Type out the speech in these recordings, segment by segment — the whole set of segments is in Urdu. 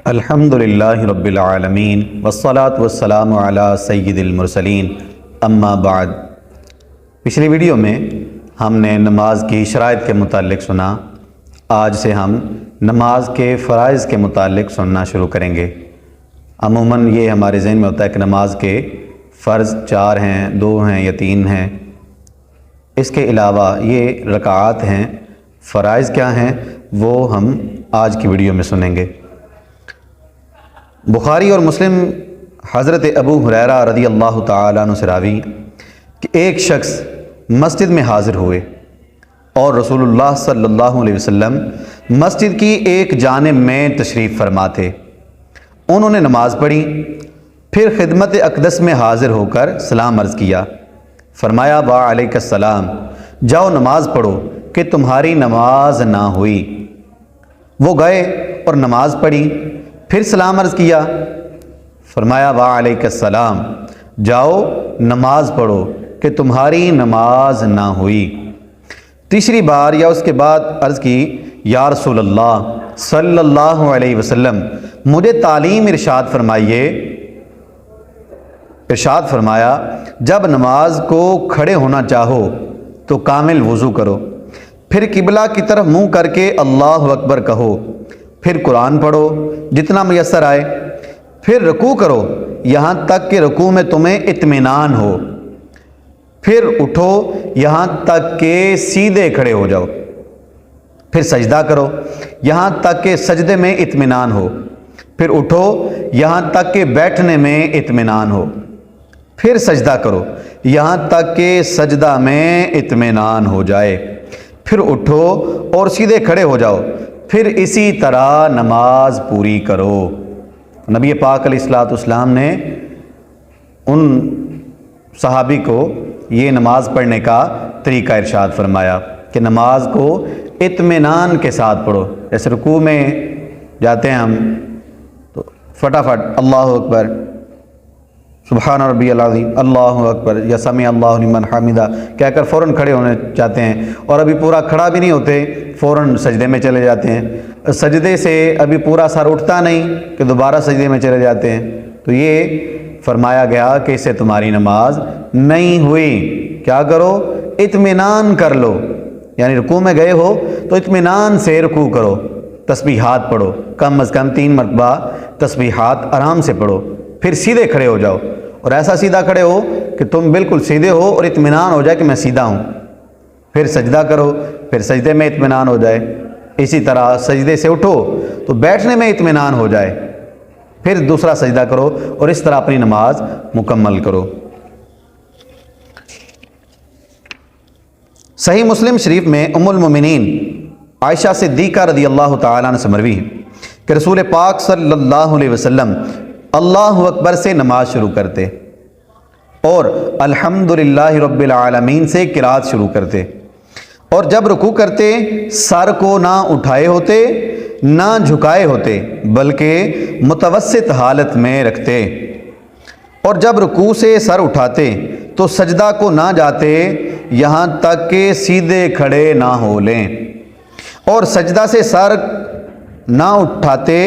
الحمدللہ رب العالمین والصلاة والسلام علی سید المرسلین اما بعد۔ پچھلی ویڈیو میں ہم نے نماز کی شرائط کے متعلق سنا۔ آج سے ہم نماز کے فرائض کے متعلق سننا شروع کریں گے۔ عموماً یہ ہمارے ذہن میں ہوتا ہے کہ نماز کے فرض 4 ہیں، 2 ہیں یا 3 ہیں۔ اس کے علاوہ یہ رکعات ہیں، فرائض کیا ہیں وہ ہم آج کی ویڈیو میں سنیں گے۔ بخاری اور مسلم حضرت ابو ہریرہ رضی اللہ تعالیٰ عنہ سے راوی کہ ایک شخص مسجد میں حاضر ہوئے اور رسول اللہ صلی اللہ علیہ وسلم مسجد کی ایک جانب میں تشریف فرما تھے۔ انہوں نے نماز پڑھی، پھر خدمت اقدس میں حاضر ہو کر سلام عرض کیا۔ فرمایا وعلیک السلام، جاؤ نماز پڑھو کہ تمہاری نماز نہ ہوئی۔ وہ گئے اور نماز پڑھی، پھر سلام عرض کیا۔ فرمایا وعلیک السلام، جاؤ نماز پڑھو کہ تمہاری نماز نہ ہوئی۔ تیسری بار یا اس کے بعد عرض کی، یا رسول اللہ صلی اللہ علیہ وسلم، مجھے تعلیم ارشاد فرمائیے۔ ارشاد فرمایا، جب نماز کو کھڑے ہونا چاہو تو کامل وضو کرو، پھر قبلہ کی طرف منہ کر کے اللہ اکبر کہو، پھر قرآن پڑھو جتنا میسر آئے، پھر رکوع کرو یہاں تک کہ رکوع میں تمہیں اطمینان ہو، پھر اٹھو یہاں تک کہ سیدھے کھڑے ہو جاؤ، پھر سجدہ کرو یہاں تک کہ سجدے میں اطمینان ہو، پھر اٹھو یہاں تک کہ بیٹھنے میں اطمینان ہو، پھر سجدہ کرو یہاں تک کہ سجدہ میں اطمینان ہو جائے، پھر اٹھو اور سیدھے کھڑے ہو جاؤ، پھر اسی طرح نماز پوری کرو۔ نبی پاک علیہ الصلوۃ والسلام نے ان صحابی کو یہ نماز پڑھنے کا طریقہ ارشاد فرمایا کہ نماز کو اطمینان کے ساتھ پڑھو۔ جیسے رکوع میں جاتے ہیں ہم تو فٹافٹ اللہ اکبر، سبحان ربی العظیم، اللہ اکبر، یا سمیع اللہ لمن حمدہ کہہ کر فوراً کھڑے ہونے چاہتے ہیں، اور ابھی پورا کھڑا بھی نہیں ہوتے، فوراً سجدے میں چلے جاتے ہیں۔ سجدے سے ابھی پورا سر اٹھتا نہیں کہ دوبارہ سجدے میں چلے جاتے ہیں۔ تو یہ فرمایا گیا کہ اس سے تمہاری نماز نہیں ہوئی۔ کیا کرو؟ اطمینان کر لو، یعنی رکوع میں گئے ہو تو اطمینان سے رکوع کرو، تسبیحات پڑھو، کم از کم 3 مرتبہ تسبیحات آرام سے پڑھو، پھر سیدھے کھڑے ہو جاؤ، اور ایسا سیدھا کھڑے ہو کہ تم بالکل سیدھے ہو اور اطمینان ہو جائے کہ میں سیدھا ہوں، پھر سجدہ کرو، پھر سجدے میں اطمینان ہو جائے، اسی طرح سجدے سے اٹھو تو بیٹھنے میں اطمینان ہو جائے، پھر دوسرا سجدہ کرو، اور اس طرح اپنی نماز مکمل کرو۔ صحیح مسلم شریف میں ام المومنین عائشہ صدیقہ رضی اللہ تعالیٰ عنہ سے مروی ہے کہ رسول پاک صلی اللہ علیہ وسلم اللہ اکبر سے نماز شروع کرتے اور الحمدللہ رب العالمین سے قرات شروع کرتے، اور جب رکوع کرتے سر کو نہ اٹھائے ہوتے نہ جھکائے ہوتے بلکہ متوسط حالت میں رکھتے، اور جب رکوع سے سر اٹھاتے تو سجدہ کو نہ جاتے یہاں تک کہ سیدھے کھڑے نہ ہو لیں، اور سجدہ سے سر نہ اٹھاتے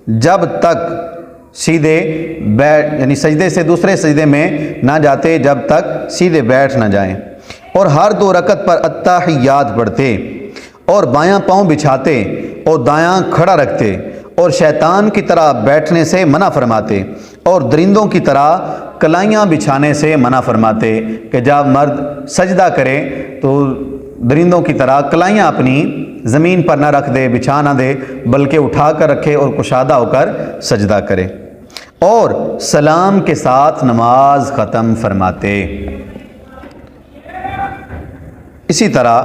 جب تک سیدھے یعنی سجدے سے دوسرے سجدے میں نہ جاتے جب تک سیدھے بیٹھ نہ جائیں، اور ہر 2 رکعت پر التحیات پڑھتے، اور بایاں پاؤں بچھاتے اور دایاں کھڑا رکھتے، اور شیطان کی طرح بیٹھنے سے منع فرماتے، اور درندوں کی طرح کلائیاں بچھانے سے منع فرماتے کہ جب مرد سجدہ کرے تو درندوں کی طرح کلائیاں اپنی زمین پر نہ رکھ دے، بچھا نہ دے، بلکہ اٹھا کر رکھے اور کشادہ ہو کر سجدہ کرے، اور سلام کے ساتھ نماز ختم فرماتے۔ اسی طرح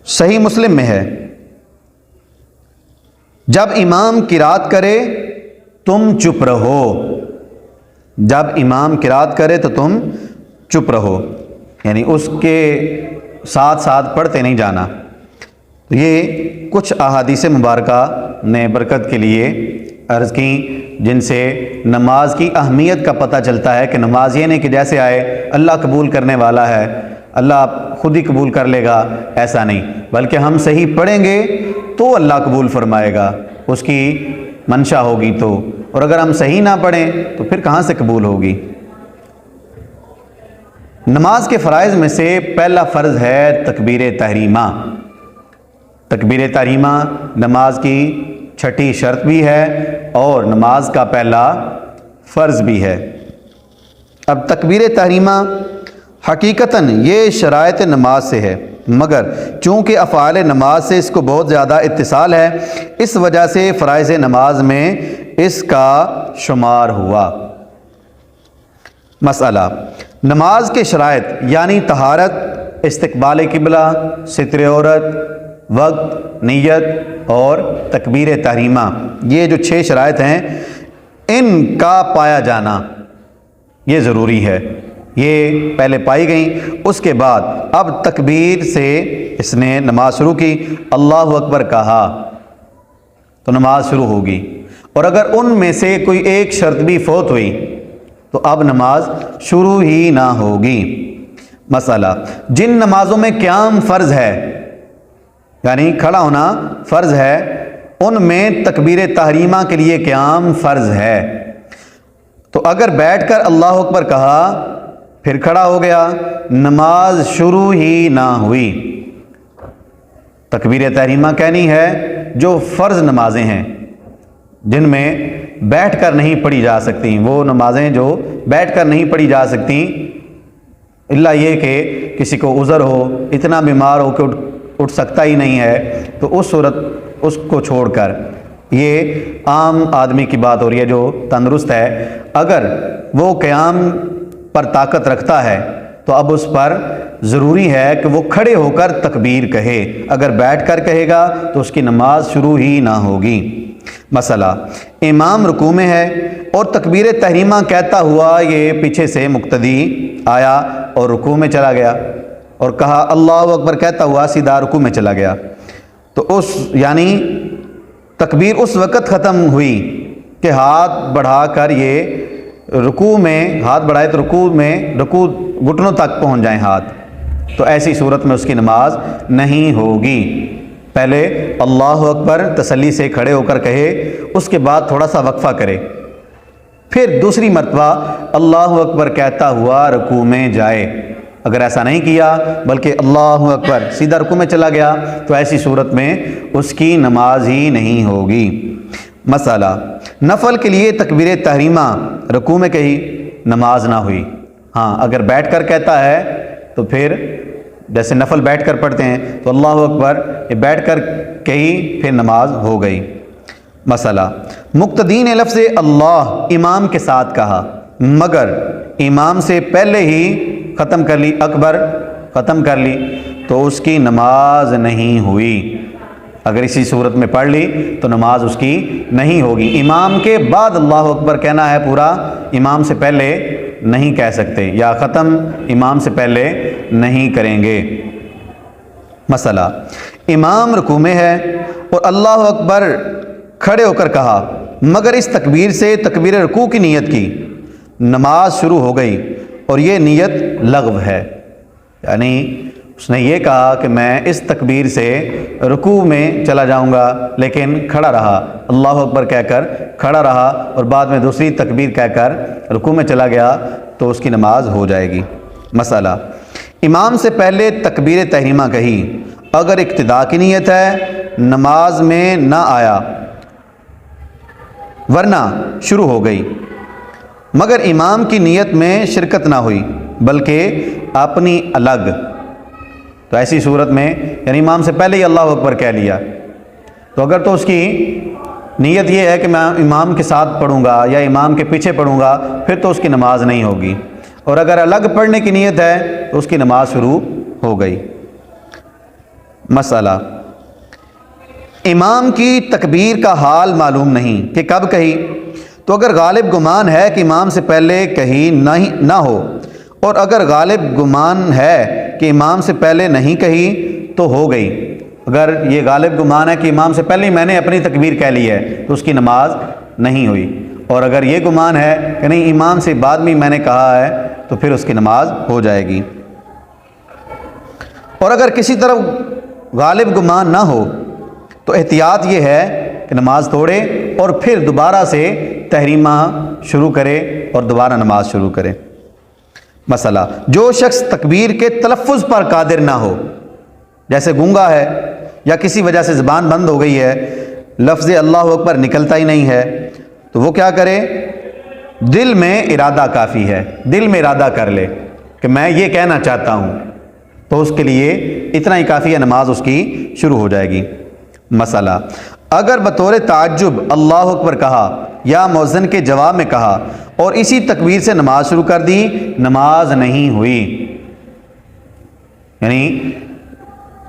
صحیح مسلم میں ہے، جب امام قرات کرے تم چپ رہو، جب امام قرات کرے تو تم چپ رہو، یعنی اس کے ساتھ ساتھ پڑھتے نہیں جانا۔ یہ کچھ احادیث مبارکہ نے برکت کے لیے عرض کی جن سے نماز کی اہمیت کا پتہ چلتا ہے کہ نماز یہ نہیں کہ جیسے آئے اللہ قبول کرنے والا ہے، اللہ خود ہی قبول کر لے گا، ایسا نہیں، بلکہ ہم صحیح پڑھیں گے تو اللہ قبول فرمائے گا، اس کی منشا ہوگی تو، اور اگر ہم صحیح نہ پڑھیں تو پھر کہاں سے قبول ہوگی۔ نماز کے فرائض میں سے پہلا فرض ہے تکبیر تحریمہ۔ تکبیر تحریمہ نماز کی چھٹی شرط بھی ہے اور نماز کا پہلا فرض بھی ہے۔ اب تکبیر تحریمہ حقیقتاً یہ شرائط نماز سے ہے، مگر چونکہ افعال نماز سے اس کو بہت زیادہ اتصال ہے، اس وجہ سے فرائض نماز میں اس کا شمار ہوا۔ مسئلہ، نماز کے شرائط یعنی طہارت، استقبال قبلہ، ستر عورت، وقت، نیت اور تکبیر تحریمہ، یہ جو 6 شرائط ہیں ان کا پایا جانا یہ ضروری ہے۔ یہ پہلے پائی گئیں، اس کے بعد اب تکبیر سے اس نے نماز شروع کی، اللہ اکبر کہا تو نماز شروع ہوگی، اور اگر ان میں سے کوئی ایک شرط بھی فوت ہوئی تو اب نماز شروع ہی نہ ہوگی۔ مسئلہ، جن نمازوں میں قیام فرض ہے یعنی کھڑا ہونا فرض ہے، ان میں تکبیر تحریمہ کے لیے قیام فرض ہے، تو اگر بیٹھ کر اللہ اکبر کہا پھر کھڑا ہو گیا، نماز شروع ہی نہ ہوئی۔ تکبیر تحریمہ کہنی ہے جو فرض نمازیں ہیں جن میں بیٹھ کر نہیں پڑھی جا سکتی، وہ نمازیں جو بیٹھ کر نہیں پڑھی جا سکتی الا یہ کہ کسی کو عذر ہو، اتنا بیمار ہو کہ اٹھ سکتا ہی نہیں ہے، تو اس صورت اس کو چھوڑ کر، یہ عام آدمی کی بات ہو رہی ہے جو تندرست ہے، اگر وہ قیام پر طاقت رکھتا ہے تو اب اس پر ضروری ہے کہ وہ کھڑے ہو کر تکبیر کہے، اگر بیٹھ کر کہے گا تو اس کی نماز شروع ہی نہ ہوگی۔ مسئلہ، امام رکوع میں ہے اور تکبیر تحریمہ کہتا ہوا یہ پیچھے سے مقتدی آیا اور رکوع میں چلا گیا اور کہا اللہ اکبر کہتا ہوا سیدھا رکوع میں چلا گیا، تو یعنی تکبیر اس وقت ختم ہوئی کہ ہاتھ بڑھا کر یہ رکوع میں ہاتھ بڑھائے تو رکوع گھٹنوں تک پہنچ جائیں ہاتھ، تو ایسی صورت میں اس کی نماز نہیں ہوگی۔ پہلے اللہ اکبر تسلی سے کھڑے ہو کر کہے، اس کے بعد تھوڑا سا وقفہ کرے، پھر دوسری مرتبہ اللہ اکبر کہتا ہوا رکوع میں جائے۔ اگر ایسا نہیں کیا بلکہ اللہ اکبر سیدھا رکوع میں چلا گیا تو ایسی صورت میں اس کی نماز ہی نہیں ہوگی۔ مسئلہ، نفل کے لیے تکبیر تحریمہ رکوع میں کہی، نماز نہ ہوئی۔ ہاں، اگر بیٹھ کر کہتا ہے تو پھر جیسے نفل بیٹھ کر پڑھتے ہیں تو اللہ اکبر یہ بیٹھ کر کہی پھر نماز ہو گئی۔ مسئلہ، مقتدی نے لفظ اللہ امام کے ساتھ کہا مگر امام سے پہلے ہی ختم کر لی، اکبر ختم کر لی، تو اس کی نماز نہیں ہوئی۔ اگر اسی صورت میں پڑھ لی تو نماز اس کی نہیں ہوگی۔ امام کے بعد اللہ اکبر کہنا ہے پورا، امام سے پہلے نہیں کہہ سکتے، یا ختم امام سے پہلے نہیں کریں گے۔ مسئلہ، امام رکوع میں ہے اور اللہ اکبر کھڑے ہو کر کہا مگر اس تکبیر سے تکبیر رکوع کی نیت کی، نماز شروع ہو گئی اور یہ نیت لغو ہے، یعنی اس نے یہ کہا کہ میں اس تکبیر سے رکوع میں چلا جاؤں گا لیکن کھڑا رہا، اللہ اکبر کہہ کر کھڑا رہا اور بعد میں دوسری تکبیر کہہ کر رکوع میں چلا گیا تو اس کی نماز ہو جائے گی۔ مسئلہ، امام سے پہلے تکبیر تحریمہ کہی، اگر اقتداء کی نیت ہے نماز میں نہ آیا ورنہ شروع ہو گئی، مگر امام کی نیت میں شرکت نہ ہوئی بلکہ اپنی الگ، تو ایسی صورت میں یعنی امام سے پہلے ہی اللہ اکبر کہہ لیا، تو اگر تو اس کی نیت یہ ہے کہ میں امام کے ساتھ پڑھوں گا یا امام کے پیچھے پڑھوں گا پھر تو اس کی نماز نہیں ہوگی، اور اگر الگ پڑھنے کی نیت ہے تو اس کی نماز شروع ہو گئی۔ مسئلہ، امام کی تکبیر کا حال معلوم نہیں کہ کب کہی، تو اگر غالب گمان ہے کہ امام سے پہلے کہی نہ ہو، اور اگر غالب گمان ہے کہ امام سے پہلے نہیں کہی تو ہو گئی۔ اگر یہ غالب گمان ہے کہ امام سے پہلے ہی میں نے اپنی تکبیر کہہ لی ہے تو اس کی نماز نہیں ہوئی، اور اگر یہ گمان ہے کہ نہیں امام سے بعد میں نے کہا ہے تو پھر اس کی نماز ہو جائے گی۔ اور اگر کسی طرف غالب گمان نہ ہو تو احتیاط یہ ہے کہ نماز توڑے اور پھر دوبارہ سے تحریمہ شروع کرے اور دوبارہ نماز شروع کرے۔ مسئلہ، جو شخص تکبیر کے تلفظ پر قادر نہ ہو، جیسے گونگا ہے یا کسی وجہ سے زبان بند ہو گئی ہے، لفظ اللہ اکبر نکلتا ہی نہیں ہے، تو وہ کیا کرے؟ دل میں ارادہ کافی ہے، دل میں ارادہ کر لے کہ میں یہ کہنا چاہتا ہوں، تو اس کے لیے اتنا ہی کافی ہے، نماز اس کی شروع ہو جائے گی۔ مسئلہ، اگر بطور تعجب اللہ اکبر کہا یا مؤذن کے جواب میں کہا اور اسی تکبیر سے نماز شروع کر دی، نماز نہیں ہوئی۔ یعنی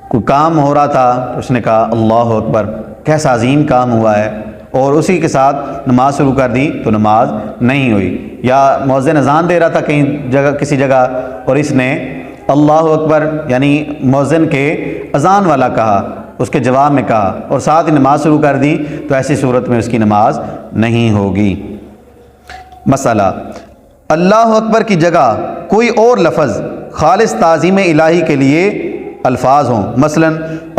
کوئی کام ہو رہا تھا تو اس نے کہا اللہ اکبر، کیسا عظیم کام ہوا ہے، اور اسی کے ساتھ نماز شروع کر دی تو نماز نہیں ہوئی۔ یا مؤذن اذان دے رہا تھا کہیں جگہ، کسی جگہ، اور اس نے اللہ اکبر یعنی مؤذن کے اذان والا کہا، اس کے جواب میں کہا اور ساتھ ہی نماز شروع کر دی، تو ایسی صورت میں اس کی نماز نہیں ہوگی۔ مسئلہ، اللہ اکبر کی جگہ کوئی اور لفظ خالص تعظیم الہی کے لیے الفاظ ہوں، مثلا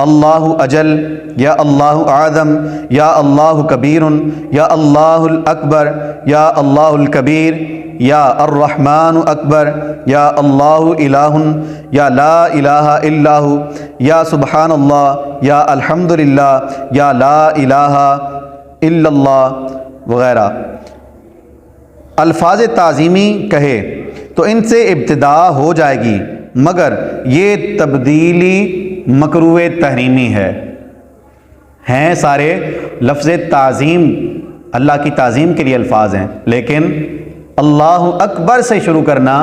اللہ اجل یا اللہ اعظم یا اللہ کبیر یا اللہ الاکبر یا اللہ الکبیر یا الرحمن اکبر یا اللہ الہ یا لا الہ الا ہو یا سبحان اللہ یا الحمدللہ یا لا الہ الا اللہ وغیرہ الفاظ تعظیمی کہے تو ان سے ابتدا ہو جائے گی، مگر یہ تبدیلی مکروہ تحریمی ہے۔ ہیں سارے لفظ تعظیم، اللہ کی تعظیم کے لیے الفاظ ہیں، لیکن اللہ اکبر سے شروع کرنا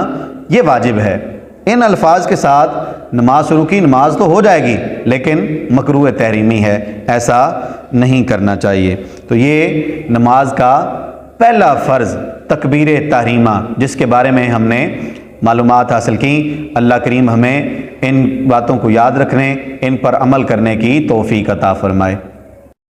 یہ واجب ہے۔ ان الفاظ کے ساتھ نماز شروع کی، نماز تو ہو جائے گی لیکن مکروہ تحریمی ہے، ایسا نہیں کرنا چاہیے۔ تو یہ نماز کا پہلا فرض تکبیر تحریمہ، جس کے بارے میں ہم نے معلومات حاصل کی۔ اللہ کریم ہمیں ان باتوں کو یاد رکھنے، ان پر عمل کرنے کی توفیق عطا فرمائے۔